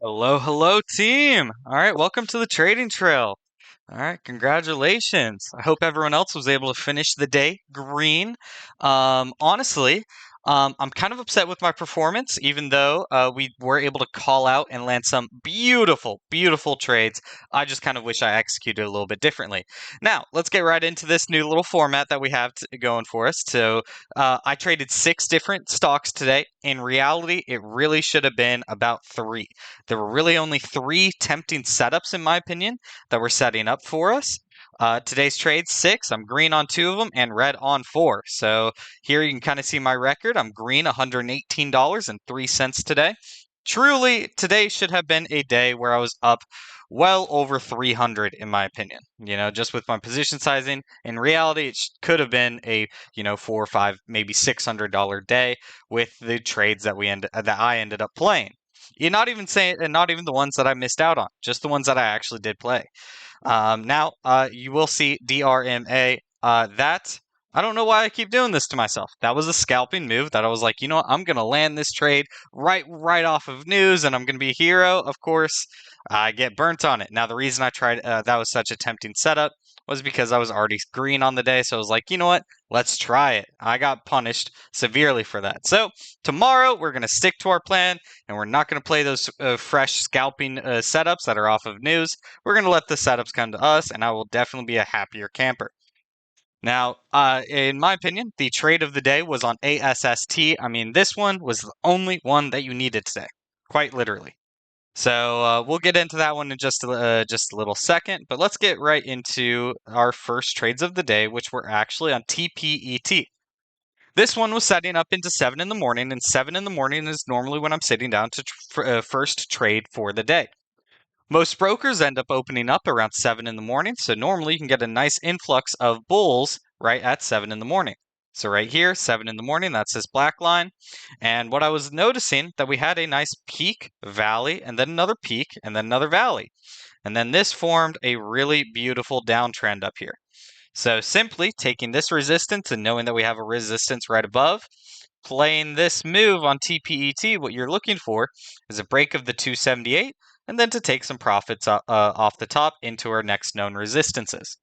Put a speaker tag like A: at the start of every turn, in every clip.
A: Hello, hello, team. All right, welcome to the trading trail. All right, congratulations. I hope everyone else was able to finish the day green. Honestly, I'm kind of upset with my performance, even though we were able to call out and land some beautiful, beautiful trades. I just kind of wish I executed a little bit differently. Now, let's get right into this new little format that we have going for us. I traded 6 different stocks today. In reality, it really should have been about 3. There were really only 3 tempting setups, in my opinion, that were setting up for us. Today's trade 6. I'm green on 2 of them and red on 4. So here you can kind of see my record. I'm green $118.03 today. Truly, today should have been a day where I was up well over 300 in my opinion. Just with my position sizing. In reality, it could have been a, 4 or 5, maybe $600 day with the trades that I ended up playing. You're not even saying, and not even the ones that I missed out on, just the ones that I actually did play. Now, you will see DRMA. That I don't know why I keep doing this to myself. That was a scalping move that I was like, you know what, I'm gonna land this trade right off of news, and I'm gonna be a hero. Of course, I get burnt on it. Now, the reason I tried that was such a tempting setup was because I was already green on the day, so I was like, you know what, let's try it. I got punished severely for that. So tomorrow we're gonna stick to our plan, and we're not gonna play those fresh scalping setups that are off of news. We're going to let the setups come to us, and I will definitely be a happier camper. Now, in my opinion, the trade of the day was on ASST. I mean, this one was the only one that you needed today, quite literally. So we'll get into that one in just a little second, but let's get right into our first trades of the day, which were actually on TPET. This one was setting up into 7 in the morning, and 7 in the morning is normally when I'm sitting down to first trade for the day. Most brokers end up opening up around 7 in the morning, so normally you can get a nice influx of bulls right at 7 in the morning. So right here, 7 in the morning, that's this black line. And what I was noticing that we had a nice peak, valley, and then another peak, and then another valley. And then this formed a really beautiful downtrend up here. So simply taking this resistance and knowing that we have a resistance right above, playing this move on TPET, what you're looking for is a break of the 278 and then to take some profits off the top into our next known resistances.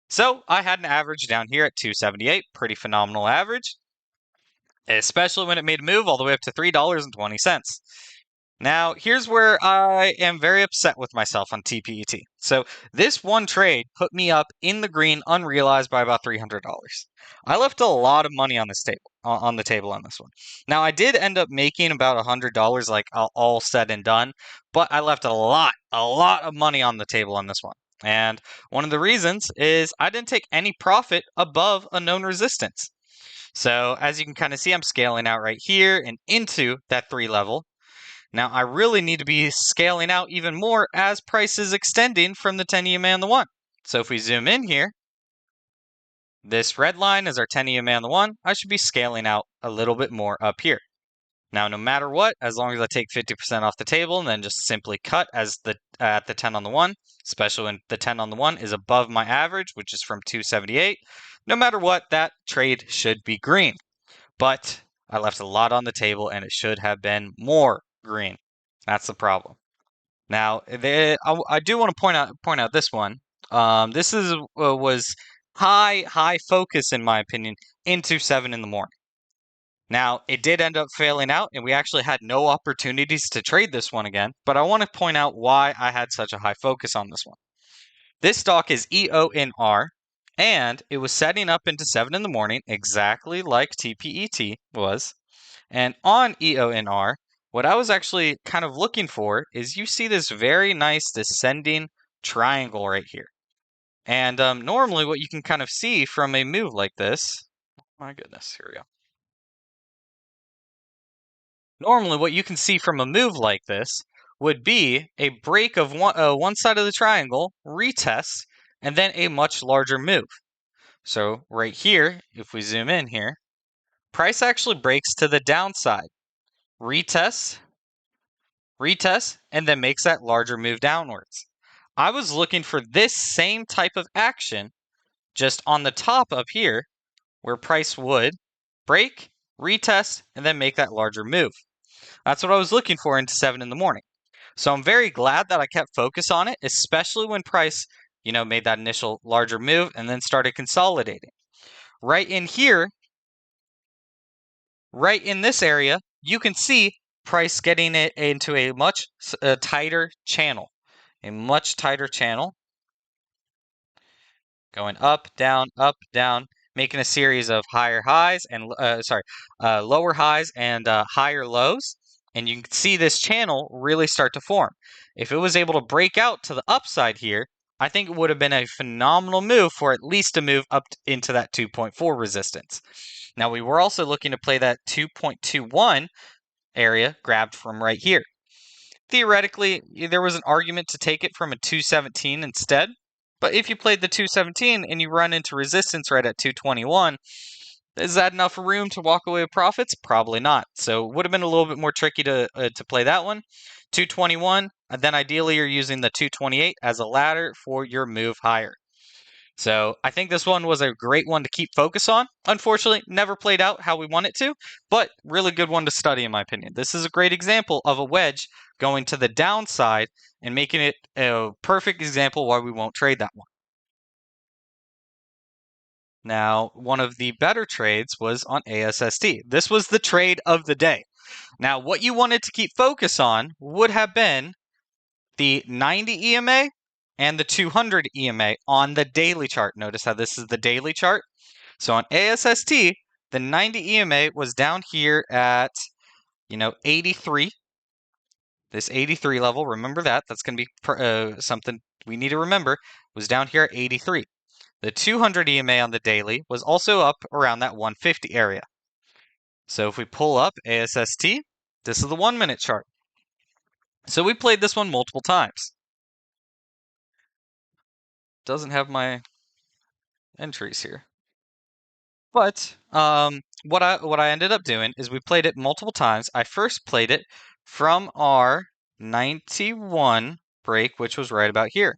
A: So I had an average down here at 278, pretty phenomenal average, especially when it made a move all the way up to $3.20. Now, here's where I am very upset with myself on TPET. So, this one trade put me up in the green unrealized by about $300. I left a lot of money on this table, on the table on this one. Now, I did end up making about $100, like all said and done, but I left a lot of money on the table on this one. And one of the reasons is I didn't take any profit above a known resistance. So, as you can kind of see, I'm scaling out right here and into that 3 level. Now, I really need to be scaling out even more as price is extending from the 10 EMA on the 1. So if we zoom in here, this red line is our 10 EMA on the 1. I should be scaling out a little bit more up here. Now, no matter what, as long as I take 50% off the table and then just simply cut at the 10 on the 1, especially when the 10 on the 1 is above my average, which is from 278, no matter what, that trade should be green. But I left a lot on the table and it should have been more green. That's the problem. Now, I do want to point out this one. This was high focus in my opinion into 7 in the morning. Now, it did end up failing out, and we actually had no opportunities to trade this one again. But I want to point out why I had such a high focus on this one. This stock is EONR, and it was setting up into 7 in the morning, exactly like TPET was. And on EONR, what I was actually kind of looking for is you see this very nice descending triangle right here. And normally what you can kind of see from a move like this, my goodness, here we go. Normally what you can see from a move like this would be a break of one side of the triangle, retest, and then a much larger move. So right here, if we zoom in here, price actually breaks to the downside, retests, and then makes that larger move downwards. I was looking for this same type of action just on the top up here where price would break, retest, and then make that larger move. That's what I was looking for into 7 in the morning. So I'm very glad that I kept focus on it, especially when price, made that initial larger move and then started consolidating. Right in here, right in this area, you can see price getting it into a much tighter channel, a much tighter channel, going up, down, making a series of higher highs and lower highs and higher lows. And you can see this channel really start to form. If it was able to break out to the upside here, I think it would have been a phenomenal move for at least a move up into that 2.4 resistance. Now, we were also looking to play that 2.21 area grabbed from right here. Theoretically, there was an argument to take it from a 217 instead, but if you played the 217 and you run into resistance right at 221, is that enough room to walk away with profits? Probably not. So it would have been a little bit more tricky to play that one. 221, and then ideally you're using the 228 as a ladder for your move higher. So I think this one was a great one to keep focus on. Unfortunately, never played out how we want it to, but really good one to study in my opinion. This is a great example of a wedge going to the downside and making it a perfect example why we won't trade that one. Now, one of the better trades was on ASST. This was the trade of the day. Now, what you wanted to keep focus on would have been the 90 EMA and the 200 EMA on the daily chart. Notice how this is the daily chart. So on ASST, the 90 EMA was down here at, 83. This 83 level, remember that. That's going to be something we need to remember, was down here at 83. The 200 EMA on the daily was also up around that 150 area. So if we pull up ASST, this is the 1-minute chart. So we played this one multiple times. Doesn't have my entries here. But what I ended up doing is we played it multiple times. I first played it from our 91 break, which was right about here.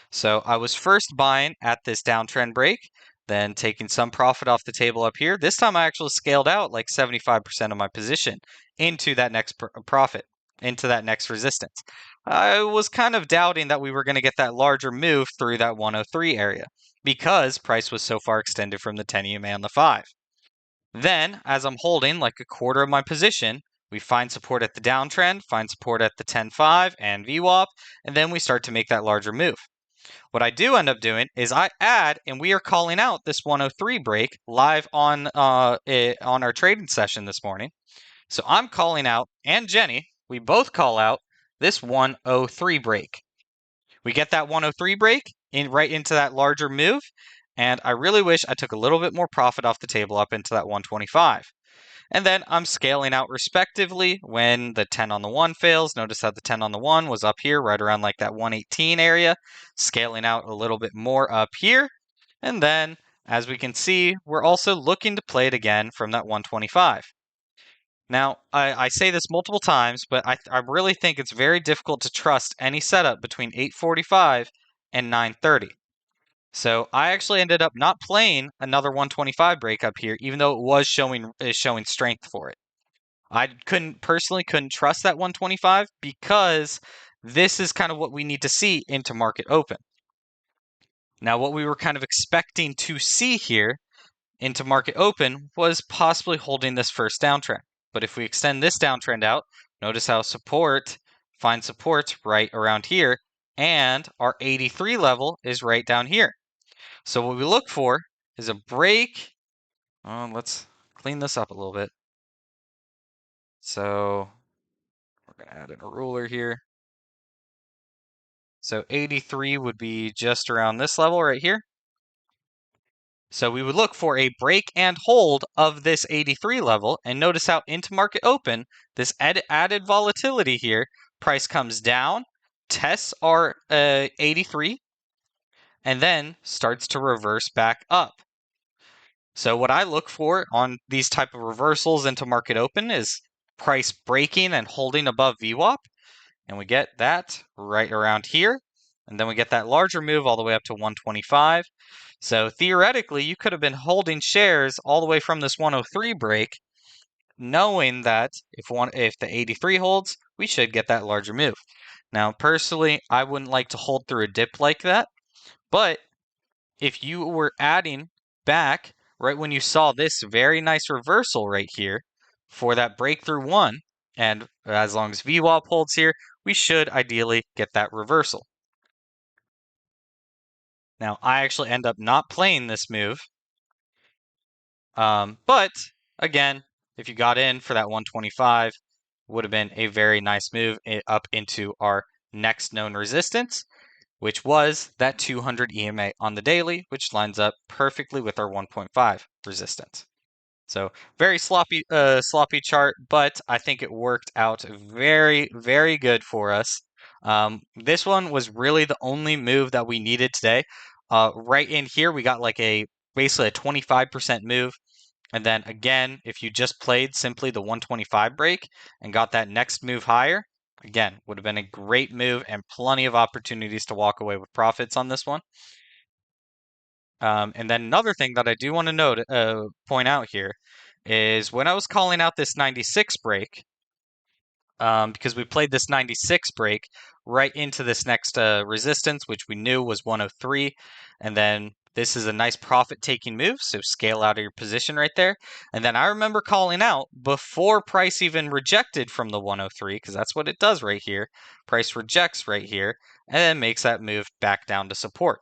A: So I was first buying at this downtrend break, then taking some profit off the table up here. This time I actually scaled out like 75% of my position into that next profit, into that next resistance. I was kind of doubting that we were going to get that larger move through that 103 area because price was so far extended from the 10 EMA on the 5. Then, as I'm holding like a quarter of my position, we find support at the downtrend, find support at the 10.5 and VWAP, and then we start to make that larger move. What I do end up doing is I add, and we are calling out this 103 break live on our trading session this morning. So I'm calling out, and Jenny, we both call out this 103 break. We get that 103 break right into that larger move, and I really wish I took a little bit more profit off the table up into that 125. And then I'm scaling out respectively when the 10 on the 1 fails. Notice how the 10 on the 1 was up here, right around like that 118 area. Scaling out a little bit more up here. And then, as we can see, we're also looking to play it again from that 125. Now, I say this multiple times, but I really think it's very difficult to trust any setup between 8:45 and 9:30. So I actually ended up not playing another 125 break up here, even though it was showing strength for it. I couldn't trust that 125 because this is kind of what we need to see into market open. Now, what we were kind of expecting to see here into market open was possibly holding this first downtrend. But if we extend this downtrend out, notice how find support right around here, and our 83 level is right down here. So what we look for is a break. Let's clean this up a little bit. So we're going to add in a ruler here. So 83 would be just around this level right here. So we would look for a break and hold of this 83 level, and notice how into market open, this added volatility here, price comes down, tests our 83, and then starts to reverse back up. So what I look for on these type of reversals into market open is price breaking and holding above VWAP, and we get that right around here. And then we get that larger move all the way up to 125. So theoretically, you could have been holding shares all the way from this 103 break, knowing that if the 83 holds, we should get that larger move. Now, personally, I wouldn't like to hold through a dip like that, but if you were adding back right when you saw this very nice reversal right here for that breakthrough one, and as long as VWAP holds here, we should ideally get that reversal. Now, I actually end up not playing this move, but again, if you got in for that 125, would have been a very nice move up into our next known resistance, which was that 200 EMA on the daily, which lines up perfectly with our 1.5 resistance. So very sloppy chart, but I think it worked out very, very good for us. This one was really the only move that we needed today. Right in here, we got like basically a 25% move. And then again, if you just played simply the 125 break and got that next move higher, again, would have been a great move and plenty of opportunities to walk away with profits on this one. And then another thing that I do want to point out here is when I was calling out this 96 break, because we played this 96 break right into this next resistance, which we knew was 103, and then this is a nice profit-taking move, so scale out of your position right there. And then I remember calling out before price even rejected from the 103, because that's what it does right here. Price rejects right here, and then makes that move back down to support.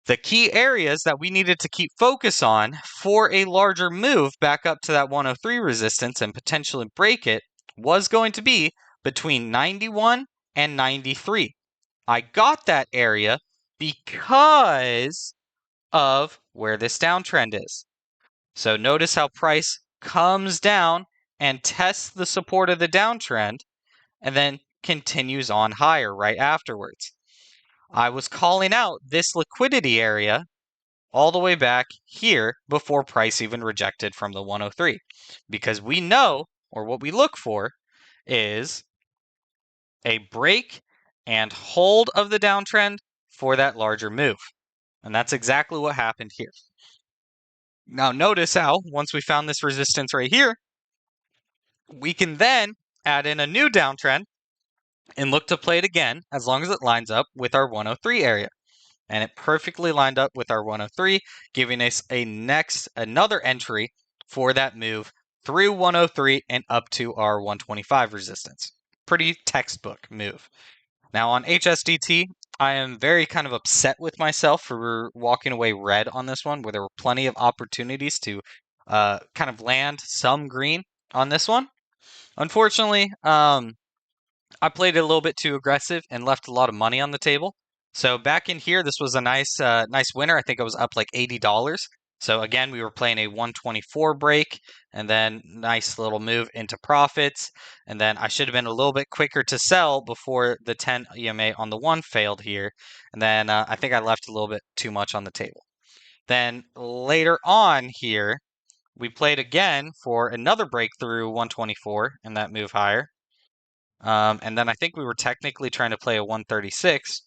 A: The key areas that we needed to keep focus on for a larger move back up to that 103 resistance and potentially break it was going to be between 91 and 93. I got that area because of where this downtrend is. So notice how price comes down and tests the support of the downtrend and then continues on higher right afterwards. I was calling out this liquidity area all the way back here before price even rejected from the 103, because we know, or what we look for, is a break and hold of the downtrend for that larger move. And that's exactly what happened here. Now notice how, once we found this resistance right here, we can then add in a new downtrend and look to play it again as long as it lines up with our 103 area. And it perfectly lined up with our 103, giving us another entry for that move through 103 and up to our 125 resistance. Pretty textbook move. Now on HSDT, I am very kind of upset with myself for walking away red on this one, where there were plenty of opportunities to kind of land some green on this one. Unfortunately, I played it a little bit too aggressive and left a lot of money on the table. So back in here, this was a nice winner. I think it was up like $80. So again, we were playing a 124 break and then nice little move into profits. And then I should have been a little bit quicker to sell before the 10 EMA on the one failed here. And then I think I left a little bit too much on the table. Then later on here, we played again for another breakthrough 124 and that move higher. And then I think we were technically trying to play a 136,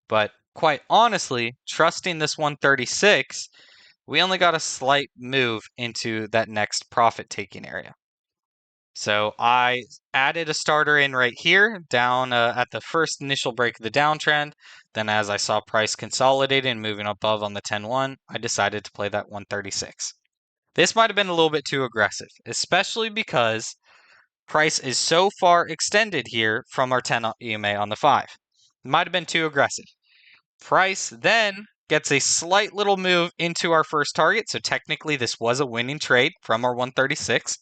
A: but quite honestly, trusting this 136, we only got a slight move into that next profit taking area. So I added a starter in right here, down at the first initial break of the downtrend. Then as I saw price consolidating and moving above on the 10-1, I decided to play that 136. This might have been a little bit too aggressive, especially because price is so far extended here from our 10 EMA on the 5. Might have been too aggressive. Price then gets a slight little move into our first target, so technically this was a winning trade from our 136.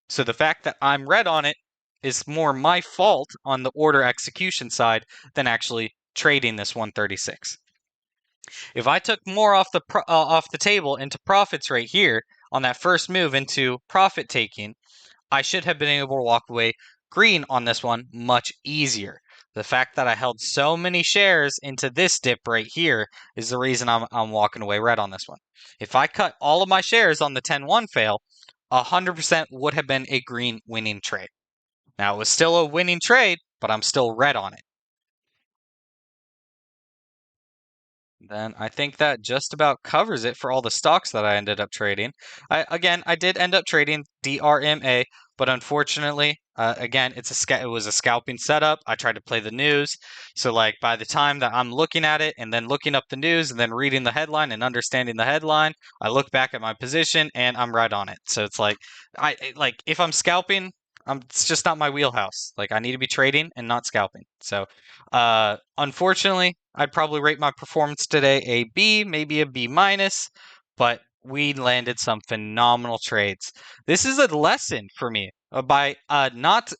A: So the fact that I'm red on it is more my fault on the order execution side than actually trading this 136. If I took more off the table into profits right here on that first move into profit taking, I should have been able to walk away green on this one much easier. The fact that I held so many shares into this dip right here is the reason I'm walking away red on this one. If I cut all of my shares on the 10-1 fail, 100% would have been a green winning trade. Now, it was still a winning trade, but I'm still red on it. Then I think that just about covers it for all the stocks that I ended up trading. I did end up trading DRMA, but unfortunately, again, it was a scalping setup. I tried to play the news, so like by the time that I'm looking at it and then looking up the news and then reading the headline and understanding the headline, I look back at my position and I'm right on it. So it's like like if I'm scalping, it's just not my wheelhouse. Like I need to be trading and not scalping. So unfortunately, I'd probably rate my performance today a B, maybe a B minus, but we landed some phenomenal trades. This is a lesson for me by not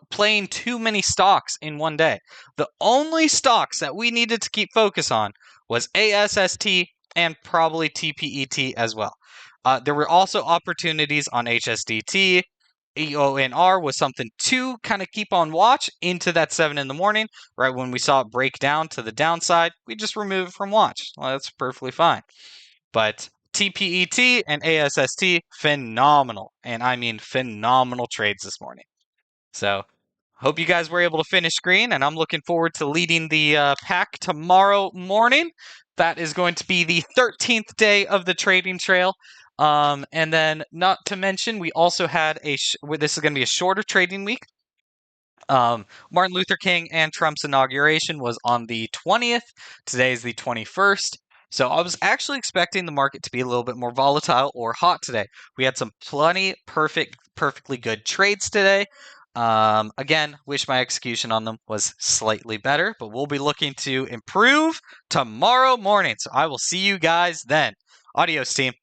A: playing too many stocks in one day. The only stocks that we needed to keep focus on was ASST and probably TPET as well. There were also opportunities on HSDT. EONR was something to kind of keep on watch into that 7 in the morning. Right when we saw it break down to the downside, we just removed it from watch. Well, that's perfectly fine. But TPET and ASST, phenomenal. And I mean phenomenal trades this morning. So hope you guys were able to finish green, and I'm looking forward to leading the pack tomorrow morning. That is going to be the 13th day of the trading trail. And then, not to mention, we also had this is going to be a shorter trading week. Martin Luther King and Trump's inauguration was on the 20th. Today is the 21st. So I was actually expecting the market to be a little bit more volatile or hot today. We had some perfectly good trades today. Again, wish my execution on them was slightly better, but we'll be looking to improve tomorrow morning. So I will see you guys then. Adios, team.